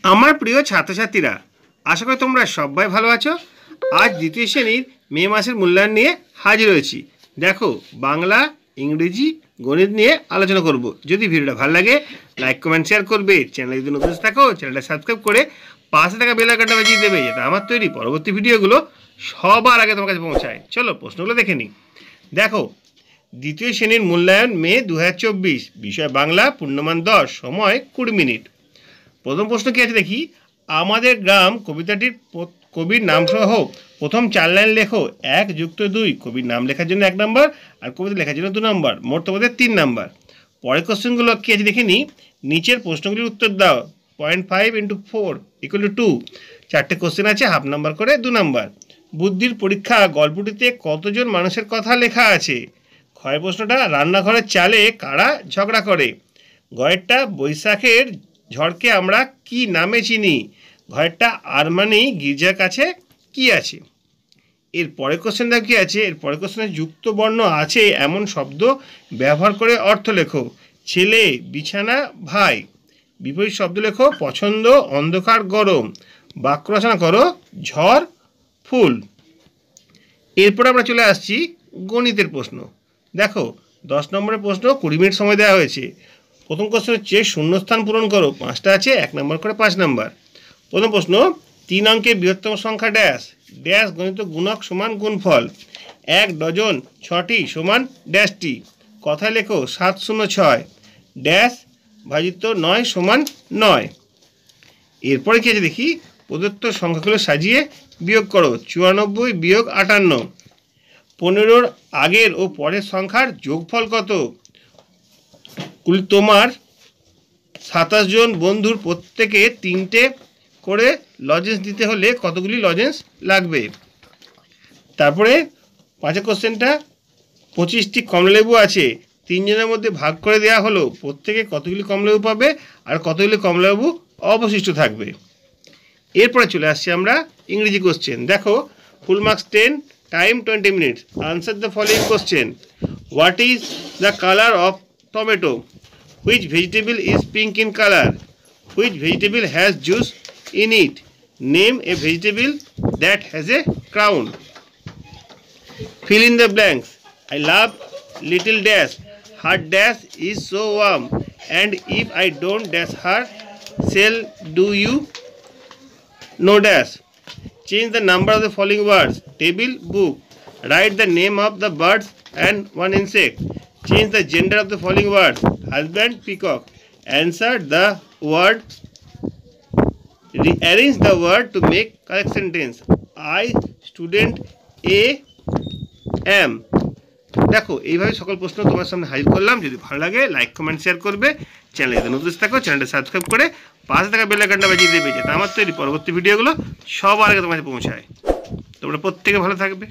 আমার প্রিয় ছাত্রছাত্রীরা, আশা করি তোমরা সবাই ভালো আছো। আজ দ্বিতীয় শ্রেণীর মে মাসের মূল্যায়ন নিয়ে হাজির হয়েছি। দেখো, বাংলা, ইংরেজি, গণিত নিয়ে আলোচনা করব। যদি ভিডিওটা ভালো লাগে লাইক কমেন্ট শেয়ার করবে। চ্যানেলে যদি নতুন থাকো চ্যানেলটা সাবস্ক্রাইব করে পাশে থাকা বেল আইকনটা বাজিয়ে দেবে, যাতে আমার তৈরি পরবর্তী ভিডিওগুলো সবার আগে তোমার কাছে পৌঁছায়। চলো প্রশ্নগুলো দেখে নিই। দেখো, দ্বিতীয় শ্রেণীর মূল্যায়ন মে 2024, বিষয় বাংলা, পূর্ণমান 10, সময় 20 মিনিট। প্রথম প্রশ্ন কি আছে দেখি। আমাদের গ্রাম কবিতাটির কবির নাম সহ প্রথম 4 লাইন লেখো। 1 + 2, কবির নাম লেখার জন্য 1 নম্বর, আর কবিতা লেখার জন্য 2 নম্বর, মোট তোমাদের 3 নম্বর। পরের কোশ্চেনগুলো কি আছে দেখে নিই। নিচের প্রশ্নগুলির উত্তর দাও। 0.5 × 4 = 2, 4টে কোশ্চেন আছে, হাফ নাম্বার করে 2 নম্বর। বুদ্ধির পরীক্ষা গল্পটিতে কতজন মানুষের কথা লেখা আছে? ক্ষয়ের প্রশ্নটা, রান্নাঘরের চালে কারা ঝগড়া করে? গয়েরটা, বৈশাখের ঝড়কে আমরা কি নামে চিনি? ঘরেরটা, আরমানি গির্জার কাছে কি আছে? এর পরের কোশ্চেনটা কি আছে? এর পরের কোশ্চেনে যুক্ত বর্ণ আছে এমন শব্দ ব্যবহার করে অর্থ লেখো। ছেলে, বিছানা, ভাই। বিপরীত শব্দ লেখো। পছন্দ, অন্ধকার, গরম। বাক্য রচনা করো। ঝড়, ফুল। এরপর আমরা চলে আসছি গণিতের প্রশ্ন। দেখো, 10 নম্বরের প্রশ্ন, 20 মিনিট সময় দেওয়া হয়েছে। প্রথম কোশ্চেন হচ্ছে শূন্যস্থান পূরণ করো। 5টা আছে, 1 নম্বর করে 5 নম্বর। প্রথম প্রশ্ন, 3 অঙ্কের বৃহত্তম সংখ্যা ড্যাশ ড্যাশ গণিত গুণক সমান গুণফল। 1 ডজন 6টি সমান ড্যাশটি। কথায় লেখো 706 ড্যাশ ভাজিত 9 সমান 9। এরপরে কি আছে দেখি। প্রদত্ত সংখ্যাগুলো সাজিয়ে বিয়োগ করো। 94 বিয়োগ 58। 15-র আগের ও পরের সংখ্যার যোগফল কত? তোমার 27 জন বন্ধুর প্রত্যেকে 3টে করে লজেন্স দিতে হলে কতগুলি লজেন্স লাগবে? তারপরে 5 কোশ্চেনটা, 25টি কমলালেবু আছে, 3 জনের মধ্যে ভাগ করে দেওয়া হলো, প্রত্যেকে কতগুলি কমলালেবু পাবে আর কতগুলি কমলালেবু অবশিষ্ট থাকবে। এরপরে চলে আসছি আমরা ইংরেজি কোশ্চেন। দেখো, full marks 10, time 20 minutes. Answer the following question. What is the colour of tomato? Which vegetable is pink in color? Which vegetable has juice in it? Name a vegetable that has a crown. Fill in the blanks. I love little dash. Her dash is so warm, and if I don't dash her, shall do you no dash. Change the number of the following words. Table, book. Write the name of the birds and one insect. Change the gender of the following words. Husband, peacock. Answer the word. Rearrange the word to make correct sentence. I student A am. দেখো, এইভাবে সকল প্রশ্ন তোমার সামনে হাজির করলাম। যদি ভালো লাগে লাইক কমেন্ট শেয়ার করবে। চ্যানেলে যদি নতুন থাকো চ্যানেলটা সাবস্ক্রাইব করে পাশে থাকা বেল আইকনটা বাজিয়ে দেবে, যাতে আমার তৈরি পরবর্তী ভিডিওগুলো সবার আগে তোমার কাছে পৌঁছায়। তোমরা প্রত্যেকে ভালো থাকবে।